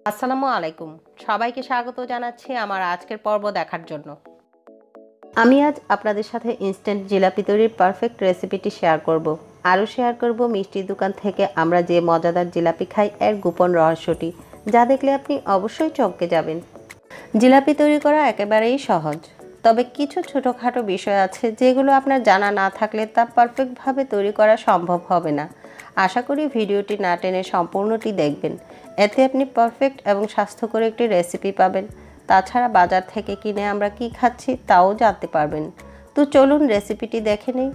আসসালামু আলাইকুম। সবাইকে স্বাগত জানাচ্ছি আমার আজকের পর্ব দেখার জন্য। আমি আজ আপনাদের সাথে ইনস্ট্যান্ট জিলাপি তৈরির পারফেক্ট রেসিপিটি শেয়ার করব। আরও শেয়ার করব মিষ্টির দোকান থেকে আমরা যে মজাদার জিলাপি খাই এর গোপন রহস্যটি, যা দেখলে আপনি অবশ্যই চমকে যাবেন। জিলাপি তৈরি করা একেবারেই সহজ, তবে কিছু ছোটোখাটো বিষয় আছে যেগুলো আপনার জানা না থাকলে তা পারফেক্টভাবে তৈরি করা সম্ভব হবে না। আশা করি ভিডিওটি না টেনে সম্পূর্ণটি দেখবেন, এতে আপনি পারফেক্ট এবং স্বাস্থ্যকর একটি রেসিপি পাবেন। তাছাড়া বাজার থেকে কিনে আমরা কি খাচ্ছি তাও জানতে পারবেন। তো চলুন রেসিপিটি দেখে নিই।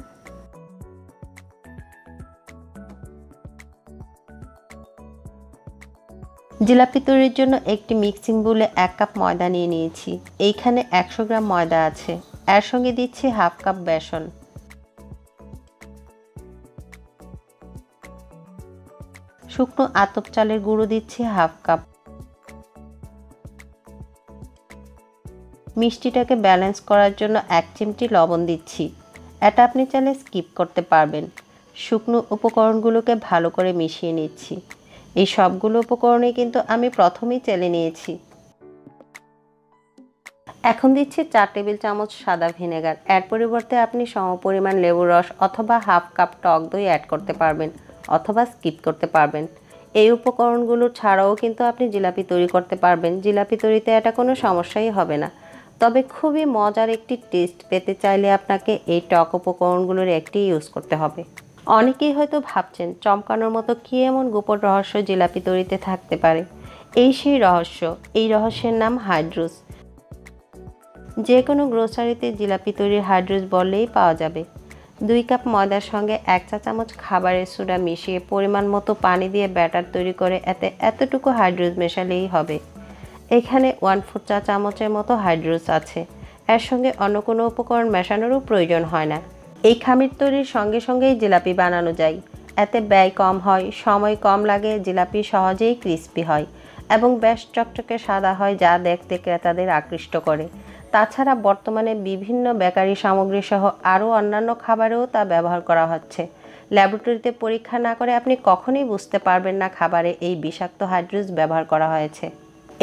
জিলাপি তৈরির জন্য একটি মিক্সিং বোলে 1 কাপ ময়দা নিয়ে নিয়েছি। এইখানে 100 গ্রাম ময়দা আছে। এর সঙ্গে দিচ্ছি হাফ কাপ বেসন, শুকনো আতপ চালের গুঁড়ো দিচ্ছি হাফ কাপ, মিষ্টিটাকে ব্যালেন্স করার জন্য 1 চিমটি লবণ দিচ্ছি। এটা আপনি চাইলে স্কিপ করতে পারবেন। শুকনো উপকরণগুলোকে ভালো করে মিশিয়ে নিচ্ছি। এই সবগুলো উপকরণই কিন্তু আমি প্রথমেই চেলে নিয়েছি। এখন দিচ্ছি 4 টেবিল চামচ সাদা ভিনেগার। এর পরিবর্তে আপনি সমপরিমাণ লেবুর রস অথবা হাফ কাপ টক দই অ্যাড করতে পারবেন অথবা স্কিপ করতে পারবেন। এই উপকরণগুলো ছাড়াও কিন্তু আপনি জিলাপি তৈরি করতে পারবেন। জিলাপি তৈরিতে এটা কোনো সমস্যাই হবে না। তবে খুবই মজার একটি টেস্ট পেতে চাইলে আপনাকে এই টক উপকরণগুলোর একটি ইউজ করতে হবে। অনেকেই হয়তো ভাবছেন চমকানোর মতো কী এমন গোপন রহস্য জিলাপি তৈরিতে থাকতে পারে। এই সেই রহস্য। এই রহস্যের নাম হাইড্রোস। যে কোনো গ্রোসারিতে জিলাপি তৈরির হাইড্রোস বললেই পাওয়া যাবে। 2 কাপ ময়দার সঙ্গে 1 চা চামচ খাবারের সোডা মিশিয়ে পরিমাণ মতো পানি দিয়ে ব্যাটার তৈরি করে এতে এতটুকু হাইড্রোস মেশালেই হবে। এখানে 1/4 চা চামচের মতো হাইড্রোস আছে। এর সঙ্গে অন্য কোনো উপকরণ মেশানোরও প্রয়োজন হয় না। এই খামির তৈরির সঙ্গে সঙ্গেই জিলাপি বানানো যায়। এতে ব্যয় কম হয়, সময় কম লাগে, জিলাপি সহজেই ক্রিস্পি হয় এবং বেশ চকচকে সাদা হয়, যা দেখতে ক্রেতাদের আকৃষ্ট করে। তাছাড়া বর্তমানে বিভিন্ন বেকারি সামগ্রী সহ আরও অন্যান্য খাবারেও তা ব্যবহার করা হচ্ছে। ল্যাবরেটরিতে পরীক্ষা না করে আপনি কখনোই বুঝতে পারবেন না খাবারে এই বিষাক্ত হাইড্রোস ব্যবহার করা হয়েছে।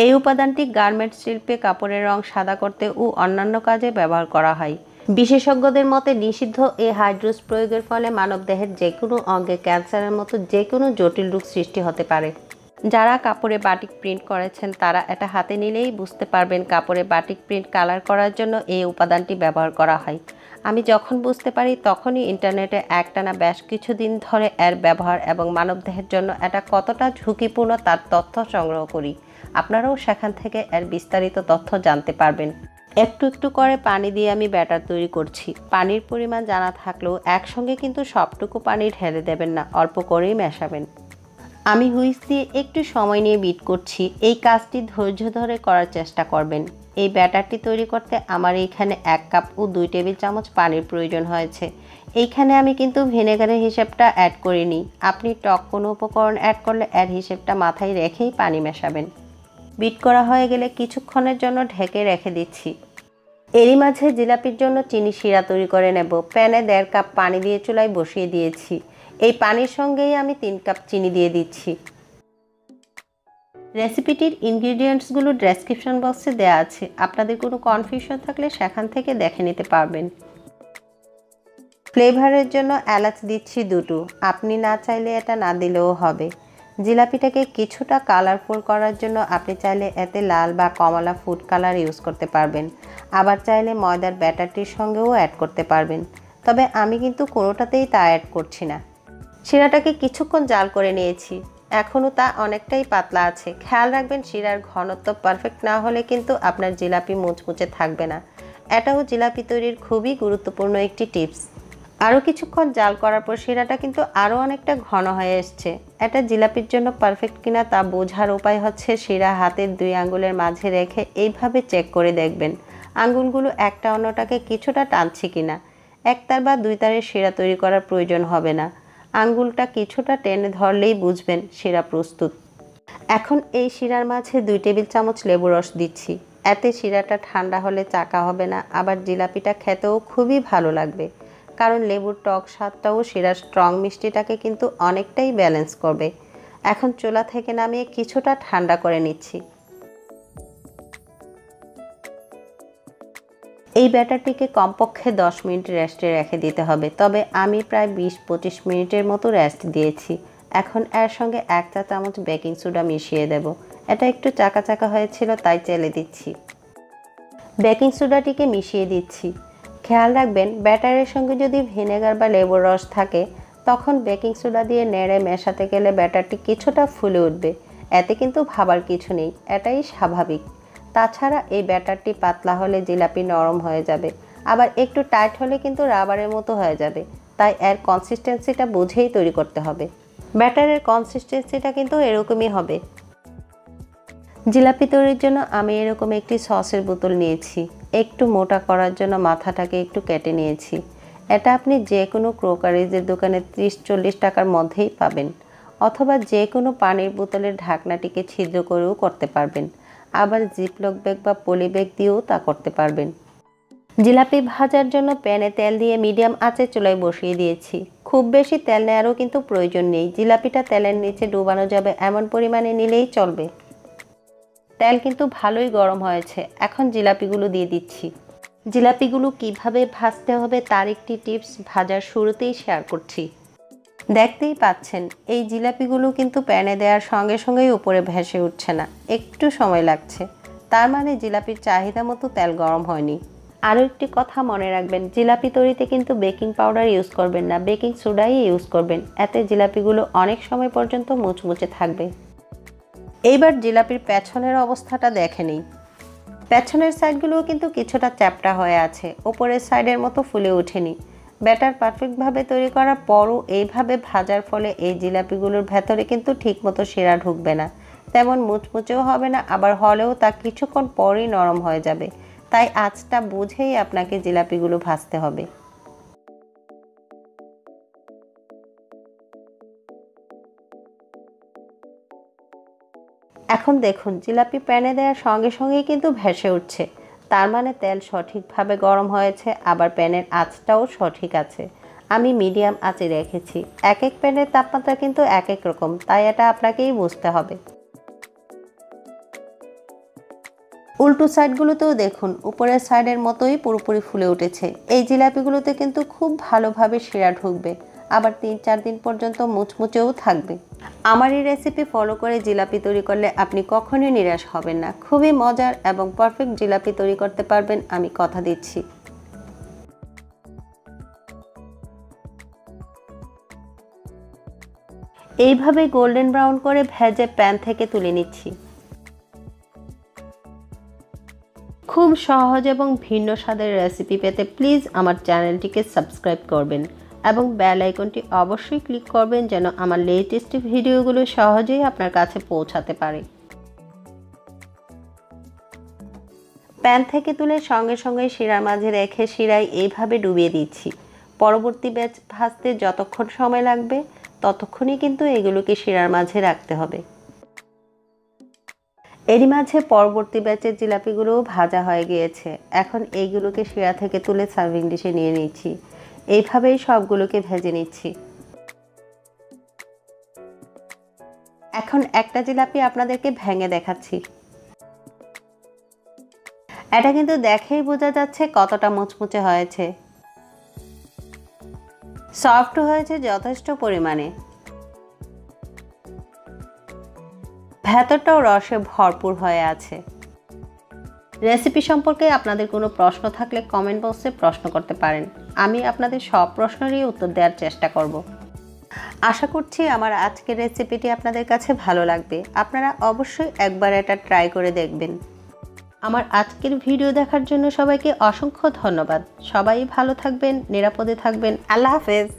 এই উপাদানটি গার্মেন্টস শিল্পে কাপড়ের রং সাদা করতে ও অন্যান্য কাজে ব্যবহার করা হয়। বিশেষজ্ঞদের মতে নিষিদ্ধ এই হাইড্রোস প্রয়োগের ফলে মানবদেহের যে কোনো অঙ্গে ক্যান্সারের মতো যে কোনো জটিল রোগ সৃষ্টি হতে পারে। যারা কাপড়ে বাটিক প্রিন্ট করেছেন তারা এটা হাতে নিলেই বুঝতে পারবেন কাপড়ে বাটিক প্রিন্ট কালার করার জন্য এই উপাদানটি ব্যবহার করা হয়। আমি যখন বুঝতে পারি তখনই ইন্টারনেটে একটানা বেশ কিছুদিন ধরে এর ব্যবহার এবং মানবদেহের জন্য এটা কতটা ঝুঁকিপূর্ণ তার তথ্য সংগ্রহ করি। আপনারাও সেখান থেকে এর বিস্তারিত তথ্য জানতে পারবেন। একটু একটু করে পানি দিয়ে আমি ব্যাটার তৈরি করছি। পানির পরিমাণ জানা থাকলেও একসঙ্গে কিন্তু সবটুকু পানি ঢেলে দেবেন না, অল্প করেই মেশাবেন। আমি হুইস্ক দিয়ে একটু সময় নিয়ে বিট করছি। এই কাজটি ধৈর্য ধরে করার চেষ্টা করবেন। এই ব্যাটারটি তৈরি করতে আমার এইখানে 1 কাপ ও 2 টেবিল চামচ পানির প্রয়োজন হয়েছে। এইখানে আমি কিন্তু ভিনেগারের হিসেবটা অ্যাড করিনি। আপনি টক কোনো উপকরণ অ্যাড করলে এর হিসেবটা মাথায় রেখেই পানি মেশাবেন। বিট করা হয়ে গেলে কিছুক্ষণের জন্য ঢেকে রেখে দিচ্ছি। এরই মাঝে জিলাপির জন্য চিনি শিরা তৈরি করে নেব। প্যানে 1.5 কাপ পানি দিয়ে চুলায় বসিয়ে দিয়েছি। এই পানির সঙ্গেই আমি 3 কাপ চিনি দিয়ে দিচ্ছি। রেসিপিটির ইনগ্রিডিয়েন্টসগুলো ডেসক্রিপশন বক্সে দেওয়া আছে। আপনাদের কোনো কনফিউশন থাকলে সেখান থেকে দেখে নিতে পারবেন। ফ্লেভারের জন্য এলাচ দিচ্ছি 2টো। আপনি না চাইলে এটা না দিলেও হবে। জিলাপিটাকে কিছুটা কালারফুল করার জন্য আপনি চাইলে এতে লাল বা কমলা ফুড কালার ইউজ করতে পারবেন। আবার চাইলে ময়দার ব্যাটারটির সঙ্গেও অ্যাড করতে পারবেন। তবে আমি কিন্তু কোনোটাতেই তা অ্যাড করছি না। শিরাটাকে কিছুক্ষণ জাল করে নিয়েছি। এখনও তা অনেকটাই পাতলা আছে। খেয়াল রাখবেন শিরার ঘনত্ব পারফেক্ট না হলে কিন্তু আপনার জিলাপি মুচমুচে থাকবে না। এটাও জিলাপি তৈরির খুবই গুরুত্বপূর্ণ একটি টিপস। আরও কিছুক্ষণ জাল করার পর শিরাটা কিন্তু আরও অনেকটা ঘন হয়ে এসছে। এটা জিলাপির জন্য পারফেক্ট কিনা তা বোঝার উপায় হচ্ছে শিরা হাতের 2 আঙ্গুলের মাঝে রেখে এইভাবে চেক করে দেখবেন আঙ্গুলগুলো একটা অন্যটাকে কিছুটা টানছে কিনা। 1 তার বা 2 তারের শিরা তৈরি করার প্রয়োজন হবে না। আঙ্গুলটা কিছুটা টেনে ধরলেই বুঝবেন শিরা প্রস্তুত। এখন এই শিরার মাঝে 2 টেবিল চামচ লেবু রস দিচ্ছি। এতে শিরাটা ঠান্ডা হলে চাকা হবে না, আবার জিলাপিটা খেতেও খুবই ভালো লাগবে। কারণ লেবুর টক স্বাদটাও শিরার স্ট্রং মিষ্টিটাকে কিন্তু অনেকটাই ব্যালেন্স করবে। এখন চুলা থেকে নামিয়ে কিছুটা ঠান্ডা করে নিচ্ছি। এই ব্যাটারটিকে কমপক্ষে 10 মিনিট রেস্টে রেখে দিতে হবে, তবে আমি প্রায় 20-25 মিনিটের মতো রেস্ট দিয়েছি। এখন এর সঙ্গে 1 চা চামচ বেকিং সোডা মিশিয়ে দেব। এটা একটু চাকা চাকা হয়েছিল তাই চেলে দিচ্ছি। বেকিং সোডাটিকে মিশিয়ে দিচ্ছি। খেয়াল রাখবেন ব্যাটারের সঙ্গে যদি ভিনেগার বা লেবুর রস থাকে তখন বেকিং সোডা দিয়ে নেড়ে মেশাতে গেলে ব্যাটারটি কিছুটা ফুলে উঠবে। এতে কিন্তু ভাবার কিছু নেই, এটাই স্বাভাবিক। তাছাড়া এই ব্যাটারটি পাতলা হলে জিলাপি নরম হয়ে যাবে, আবার একটু টাইট হলে কিন্তু রাবারের মতো হয়ে যাবে। তাই এর কনসিস্টেন্সিটা বুঝেই তৈরি করতে হবে। ব্যাটারের কনসিস্টেন্সিটা কিন্তু এরকমই হবে। জিলাপি তৈরির জন্য আমি এরকম একটি সসের বোতল নিয়েছি। একটু মোটা করার জন্য মাথাটাকে একটু কেটে নিয়েছি। এটা আপনি যে কোনো ক্রোকারিজের দোকানে 30-40 টাকার মধ্যেই পাবেন, অথবা যে কোনো পানির বোতলের ঢাকনাটিকে ছিদ্র করেও করতে পারবেন। আবার জিপলক ব্যাগ বা পলি ব্যাগ দিয়েও তা করতে পারবেন। জিলাপি ভাজার জন্য প্যানে তেল দিয়ে মিডিয়াম আঁচে চুলায় বসিয়ে দিয়েছি। খুব বেশি তেল নেওয়ারও কিন্তু প্রয়োজন নেই। জিলাপিটা তেলের নিচে ডুবানো যাবে এমন পরিমাণে নিলেই চলবে। তেল কিন্তু ভালোই গরম হয়েছে। এখন জিলাপিগুলো দিয়ে দিচ্ছি। জিলাপিগুলো কিভাবে ভাজতে হবে তার একটি টিপস ভাজার শুরুতেই শেয়ার করছি। দেখতেই পাচ্ছেন এই জিলাপিগুলো কিন্তু প্যানে দেওয়ার সঙ্গে সঙ্গেই উপরে ভেসে উঠছে না, একটু সময় লাগছে। তার মানে জিলাপির চাহিদা মতো তেল গরম হয়নি। আরও একটি কথা মনে রাখবেন, জিলাপি তৈরিতে কিন্তু বেকিং পাউডার ইউজ করবেন না, বেকিং সোডাই ইউজ করবেন। এতে জিলাপিগুলো অনেক সময় পর্যন্ত মুচমুচে থাকবে। এইবার জিলাপির পেছনের অবস্থাটা দেখে নিই। পেছনের সাইডগুলোও কিন্তু কিছুটা চ্যাপ্টা হয়ে আছে, ওপরের সাইডের মতো ফুলে ওঠেনি। ব্যাটার পারফেক্টভাবে তৈরি করার পরও এইভাবে ভাজার ফলে এই জিলাপিগুলোর ভেতরে কিন্তু ঠিকমতো শিরা ঢুকবে না, তেমন মুচমুচেও হবে না, আবার হলেও তা কিছুক্ষণ পরই নরম হয়ে যাবে। তাই আঁচটা বুঝেই আপনাকে জিলাপিগুলো ভাজতে হবে। এখন দেখুন জিলাপি প্যানে দেওয়ার সঙ্গে সঙ্গেই কিন্তু ভেসে উঠছে। তার মানে তেল সঠিকভাবে গরম হয়েছে, আবার প্যানের আঁচটাও সঠিক আছে। আমি মিডিয়াম আঁচে রেখেছি। এক এক প্যানের তাপমাত্রা কিন্তু এক এক রকম, তাই এটা আপনাকেই বুঝতে হবে। উল্টো সাইডগুলোতেও দেখুন উপরের সাইডের মতোই পুরোপুরি ফুলে উঠেছে। এই জিলাপিগুলোতে কিন্তু খুব ভালোভাবে শিরা ঢুকবে, আবার 3-4 দিন পর্যন্ত মুচমুচেও থাকবে। আমার এই রেসিপি ফলো করে জিলাপি তৈরি করলে আপনি কখনোই নিরাশ হবেন না। খুবই মজার এবং পারফেক্ট জিলাপি তৈরি করতে পারবেন, আমি কথা দিচ্ছি। এইভাবে গোল্ডেন ব্রাউন করে ভেজে প্যান থেকে তুলে নিচ্ছি। খুব সহজ এবং ভিন্ন স্বাদের রেসিপি পেতে প্লিজ আমার চ্যানেলটিকে সাবস্ক্রাইব করবেন এবং বেল আইকনটি অবশ্যই ক্লিক করবেন যেন আমার লেটেস্ট ভিডিওগুলো সহজেই আপনার কাছে পৌঁছাতে পারে। প্যান থেকে তুলে সঙ্গে সঙ্গে শিরার মাঝে রেখে শিরায় এইভাবে ডুবিয়ে দিচ্ছি। পরবর্তী ব্যাচ ভাজতে যতক্ষণ সময় লাগবে ততক্ষণই কিন্তু এগুলোকে শিরার মাঝে রাখতে হবে। এরই মাঝে পরবর্তী ব্যাচের জিলাপিগুলোও ভাজা হয়ে গিয়েছে। এখন এইগুলোকে শিরা থেকে তুলে সার্ভিং ডিশে নিয়ে নিচ্ছি। এইভাবেই সবগুলোকে ভেজে নিচ্ছি। এখন একটা জিলাপি আপনাদেরকে ভেঙে দেখাচ্ছি। এটা কিন্তু দেখেই বোঝা যাচ্ছে কতটা মুচমুচে হয়েছে। সফট হয়েছে যথেষ্ট পরিমাণে, ভেতরটাও রসে ভরপুর হয়ে আছে। রেসিপি সম্পর্কে আপনাদের কোনো প্রশ্ন থাকলে কমেন্ট বক্সে প্রশ্ন করতে পারেন। আমি আপনাদের সব প্রশ্নেরই উত্তর দেওয়ার চেষ্টা করব। আশা করছি আমার আজকের রেসিপিটি আপনাদের কাছে ভালো লাগবে। আপনারা অবশ্যই একবার এটা ট্রাই করে দেখবেন। আমার আজকের ভিডিও দেখার জন্য সবাইকে অসংখ্য ধন্যবাদ। সবাই ভালো থাকবেন, নিরাপদে থাকবেন। আল্লাহ হাফেজ।